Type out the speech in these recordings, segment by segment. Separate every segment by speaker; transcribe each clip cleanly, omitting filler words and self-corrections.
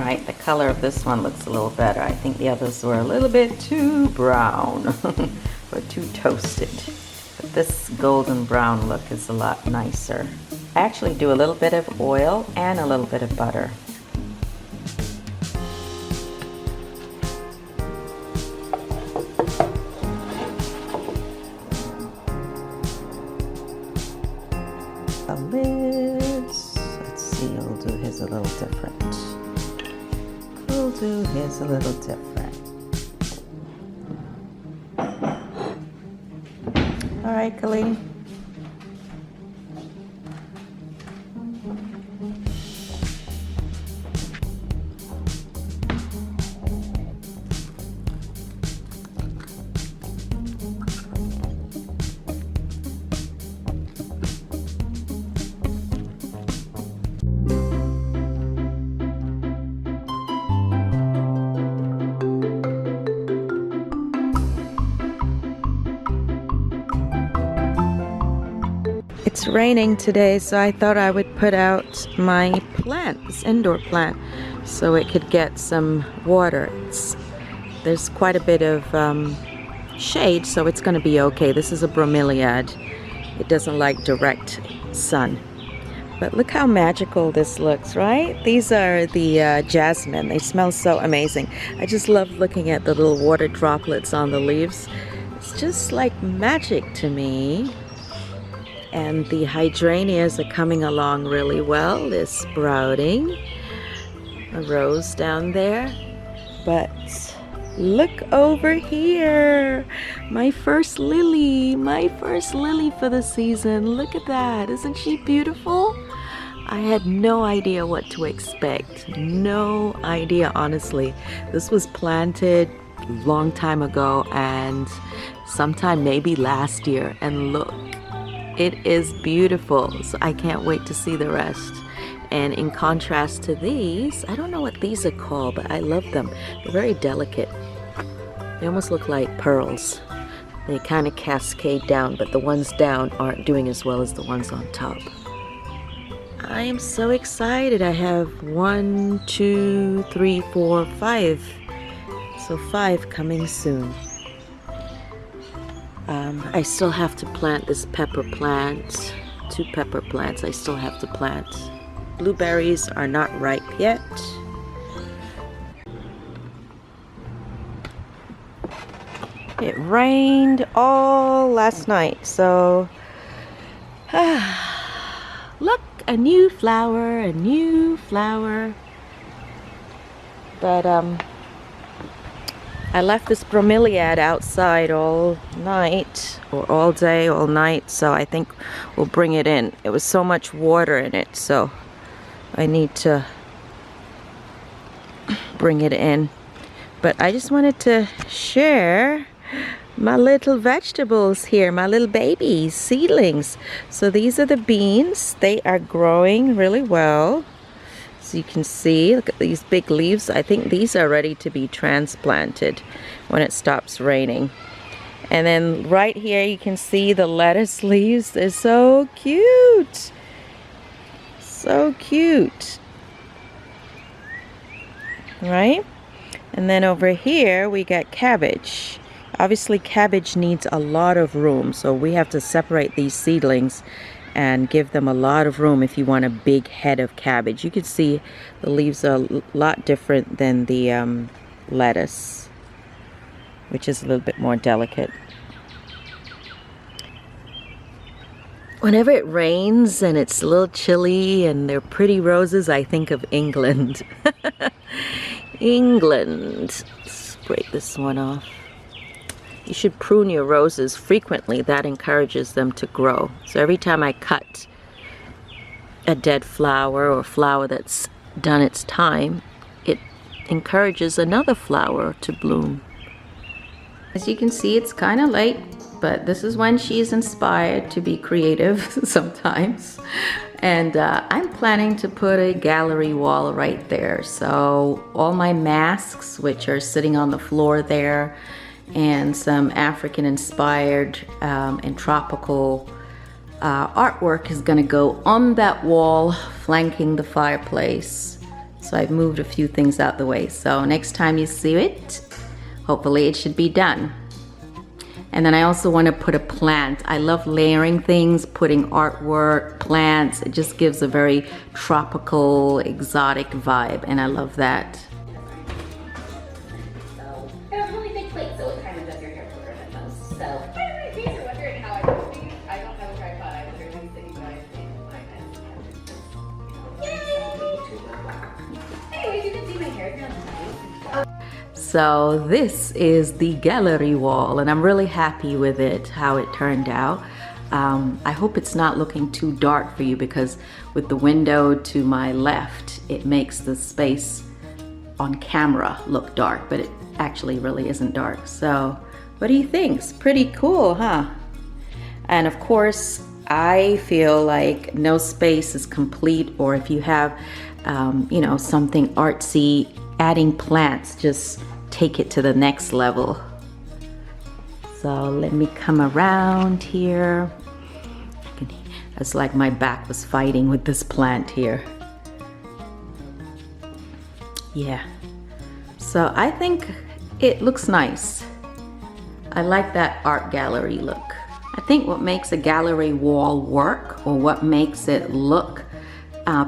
Speaker 1: right, the color of this one looks a little better. I think the others were a little bit too brown or too toasted. But this golden brown look is a lot nicer. I actually do a little bit of oil and a little bit of butter. The lids, let's see, we'll do his a little different. We'll do his a little different. All right, Khalid. It's raining today, so I thought I would put out my plant, this indoor plant, so it could get some water. There's quite a bit of shade, so it's going to be okay. This is a bromeliad. It doesn't like direct sun. But look how magical this looks, right? These are the jasmine. They smell so amazing. I just love looking at the little water droplets on the leaves. It's just like magic to me. And the hydrangeas are coming along really well. They're sprouting. A rose down there. But look over here. My first lily for the season. Look at that. Isn't she beautiful? I had no idea what to expect. No idea, honestly. This was planted a long time ago and sometime maybe last year. And look. It is beautiful, so I can't wait to see the rest. And in contrast to these, I don't know what these are called, but I love them. They're very delicate. They almost look like pearls. They kind of cascade down, but the ones down aren't doing as well as the ones on top. I am so excited. I have 1, 2, 3, 4, 5. So 5 coming soon. I still have to plant this pepper plant, 2 pepper plants I still have to plant. Blueberries are not ripe yet. It rained all last night, so look, a new flower, a new flower. But I left this bromeliad outside all night, or all day, all night, so I think we'll bring it in. It was so much water in it, so I need to bring it in. But I just wanted to share my little vegetables here, my little babies, seedlings. So these are the beans. They are growing really well. So you can see, look at these big leaves. I think these are ready to be transplanted when it stops raining. And then right here you can see the lettuce leaves. They're so cute. So cute. Right? And then over here we got cabbage. Obviously cabbage needs a lot of room, so we have to separate these seedlings and give them a lot of room if you want a big head of cabbage. You can see the leaves are a lot different than the lettuce, which is a little bit more delicate. Whenever it rains and it's a little chilly and they're pretty roses, I think of England. England. Let's break this one off. You should prune your roses frequently. That encourages them to grow. So every time I cut a dead flower or flower that's done its time, it encourages another flower to bloom. As you can see, it's kind of late, but this is when she's inspired to be creative sometimes. And I'm planning to put a gallery wall right there. So all my masks, which are sitting on the floor there, and some African inspired and tropical artwork is going to go on that wall flanking the fireplace. So I've moved a few things out the way. So next time you see it, hopefully it should be done. And then I also want to put a plant. I love layering things, putting artwork, plants. It just gives a very tropical, exotic vibe, and I love that.
Speaker 2: So, I have a really big plate, so it kind of does your hair quicker than most. So, by the way, in case you're wondering how I do things, I don't have a tripod. I literally sit you guys in my head. Anyways, you can see my hair if you're on the side.
Speaker 1: So this is the gallery wall, and I'm really happy with it, how it turned out. I hope it's not looking too dark for you, because with the window to my left, it makes the space on camera look dark, but it actually really isn't dark. So what do you think? It's pretty cool, huh? And of course, I feel like no space is complete, or if you have, you know, something artsy, adding plants just take it to the next level. So let me come around here. It's like my back was fighting with this plant here. Yeah. So I think it looks nice. I like that art gallery look. I think what makes a gallery wall work, or what makes it look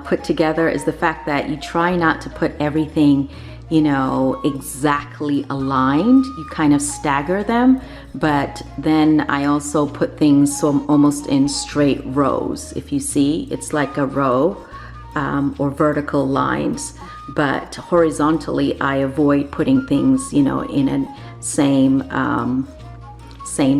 Speaker 1: put together, is the fact that you try not to put everything, you know, exactly aligned. You kind of stagger them, but then I also put things so almost in straight rows. If you see, it's like a row or vertical lines, but horizontally I avoid putting things, you know, in a same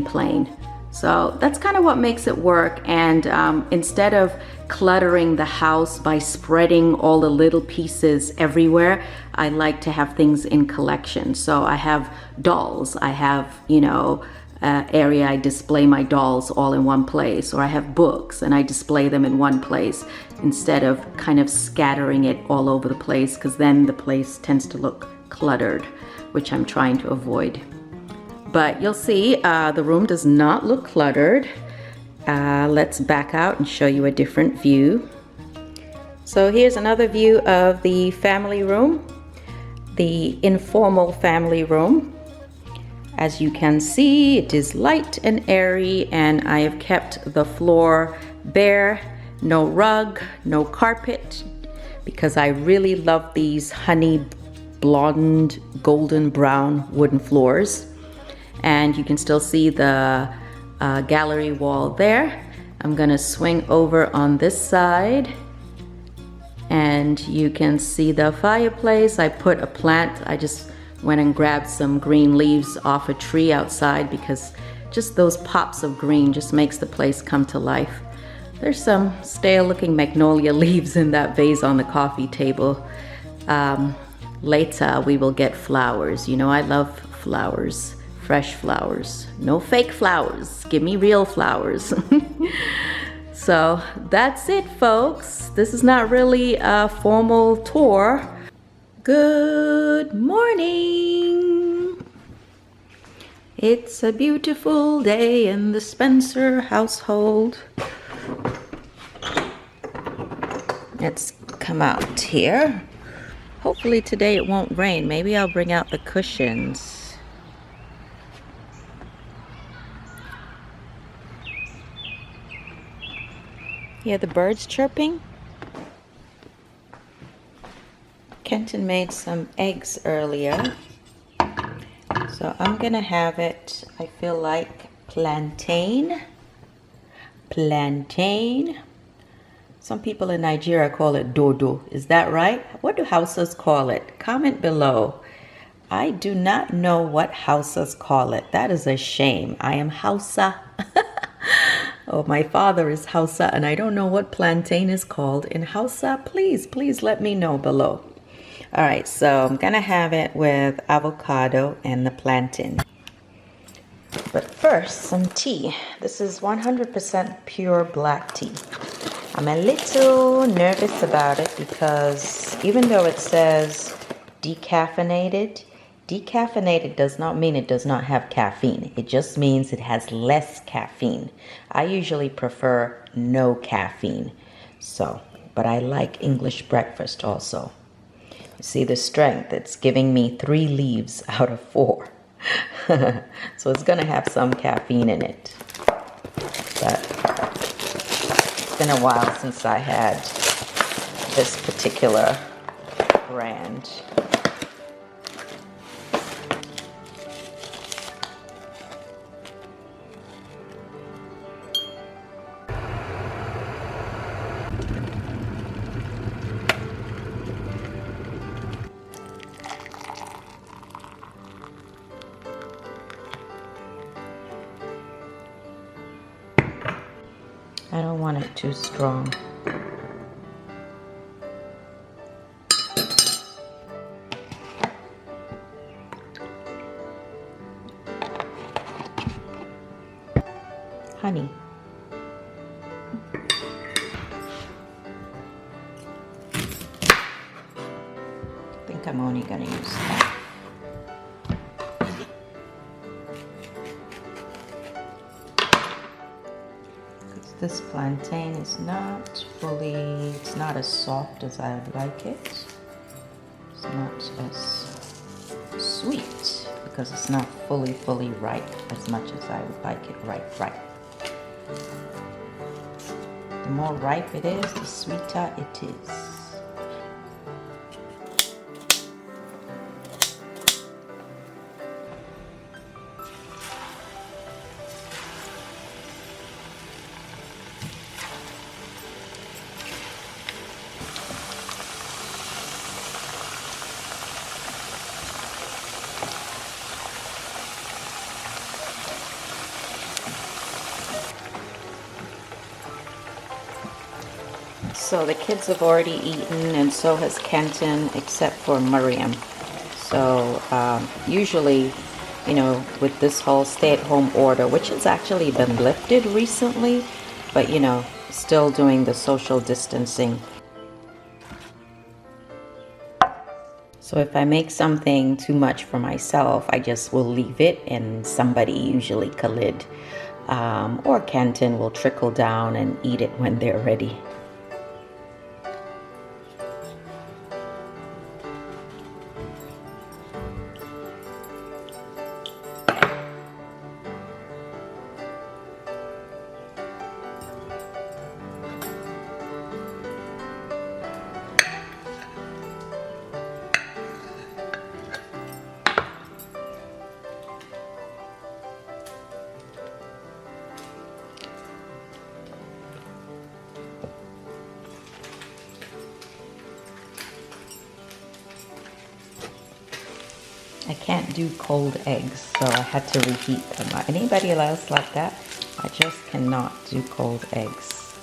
Speaker 1: plane. So that's kind of what makes it work. And instead of cluttering the house by spreading all the little pieces everywhere, I like to have things in collection. So I have dolls, I have, you know, area I display my dolls all in one place, or I have books and I display them in one place, instead of kind of scattering it all over the place, because then the place tends to look cluttered, which I'm trying to avoid. But you'll see the room does not look cluttered. Let's back out and show you a different view. So here's another view of the family room, the informal family room. As you can see, it is light and airy, and I have kept the floor bare, no rug, no carpet, because I really love these honey blonde, golden brown wooden floors. And you can still see the gallery wall there. I'm gonna swing over on this side, and you can see the fireplace. I put a plant. I just went and grabbed some green leaves off a tree outside, because just those pops of green just makes the place come to life. There's some stale looking magnolia leaves in that vase on the coffee table. Later we will get flowers. You know, I love flowers. Fresh flowers, no fake flowers. Give me real flowers. So that's it, folks. This is not really a formal tour. Good morning. It's a beautiful day in the Spencer household. Let's come out here. Hopefully today it won't rain. Maybe I'll bring out the cushions. Hear the birds chirping? Kenton made some eggs earlier, so I'm gonna have it, I feel like, plantain. Some people in Nigeria call it dodo. Is that right? What do Hausas call it? Comment below. I do not know what Hausas call it. That is a shame. I am Hausa. Oh, my father is Hausa, and I don't know what plantain is called in Hausa. Please let me know below. All right, so I'm gonna have it with avocado and the plantain. But first, some tea. This is 100% pure black tea. I'm a little nervous about it because even though it says decaffeinated, decaffeinated does not mean it does not have caffeine. It just means it has less caffeine. I usually prefer no caffeine. So, but I like English breakfast also. See the strength, it's giving me 3 leaves out of 4. So it's gonna have some caffeine in it. But it's been a while since I had this particular brand. I don't want it too strong. Honey. I think I'm only gonna use that. This plantain is not fully, it's not as soft as I would like it. It's not as sweet because it's not fully ripe as much as I would like it ripe. The more ripe it is, the sweeter it is. So the kids have already eaten, and so has Kenton, except for Miriam. So usually, you know, with this whole stay-at-home order, which has actually been lifted recently, but you know, still doing the social distancing. So if I make something too much for myself, I just will leave it, and somebody, usually Khalid or Kenton, will trickle down and eat it when they're ready. I can't do cold eggs, so I had to reheat them. Anybody else like that? I just cannot do cold eggs.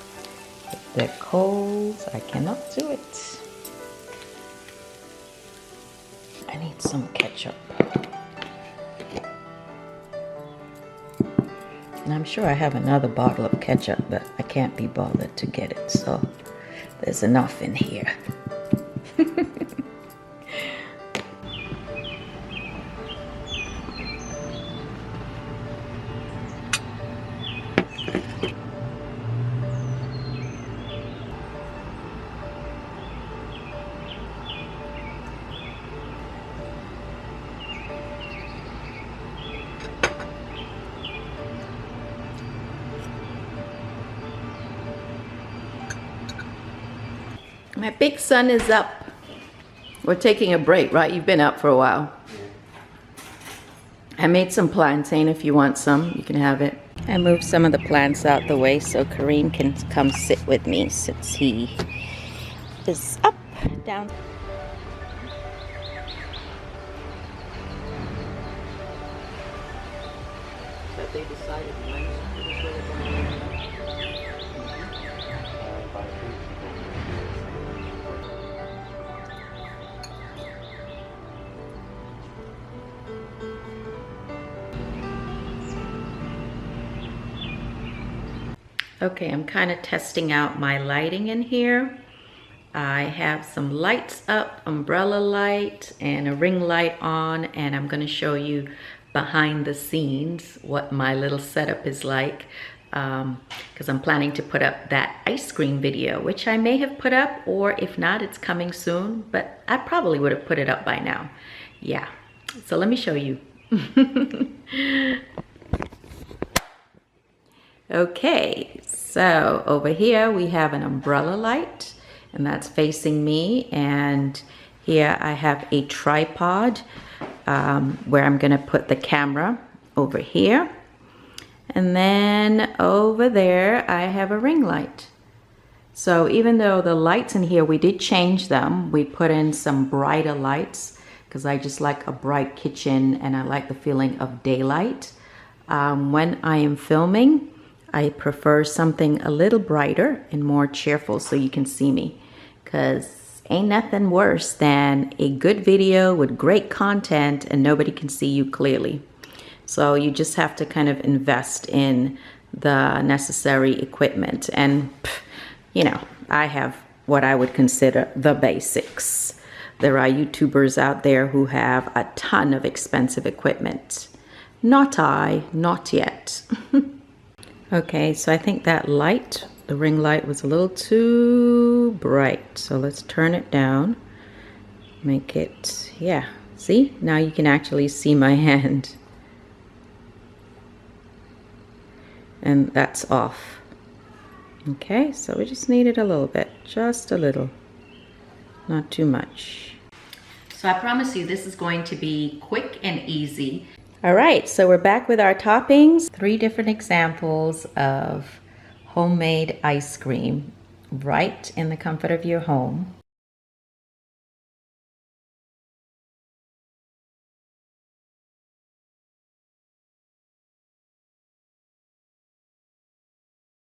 Speaker 1: If they're cold, I cannot do it. I need some ketchup. And I'm sure I have another bottle of ketchup, but I can't be bothered to get it, so there's enough in here. My big son is up. We're taking a break, right? You've been up for a while. I made some plantain. If you want some, you can have it. I moved some of the plants out the way so Kareem can come sit with me since he is up, down. But they decided Okay, I'm kind of testing out my lighting in here. I have some lights up, umbrella light and a ring light on, and I'm going to show you behind the scenes what my little setup is like. because I'm planning to put up that ice cream video, which I may have put up, or if not, it's coming soon, but I probably would have put it up by now. Yeah, so let me show you. Okay, so over here we have an umbrella light, and that's facing me, and here I have a tripod where I'm gonna put the camera over here. And then over there, I have a ring light. So even though the lights in here, we did change them, we put in some brighter lights because I just like a bright kitchen and I like the feeling of daylight. When I am filming, I prefer something a little brighter and more cheerful so you can see me, because ain't nothing worse than a good video with great content and nobody can see you clearly. So you just have to kind of invest in the necessary equipment. And, you know, I have what I would consider the basics. There are YouTubers out there who have a ton of expensive equipment. Not I, not yet. Okay, so I think that light, the ring light, was a little too bright. So let's turn it down. Make it, yeah. See, now you can actually see my hand. And that's off. Okay, so we just need it a little bit, just a little, not too much. So I promise you this is going to be quick and easy. All right, so we're back with our toppings. 3 different examples of homemade ice cream right in the comfort of your home.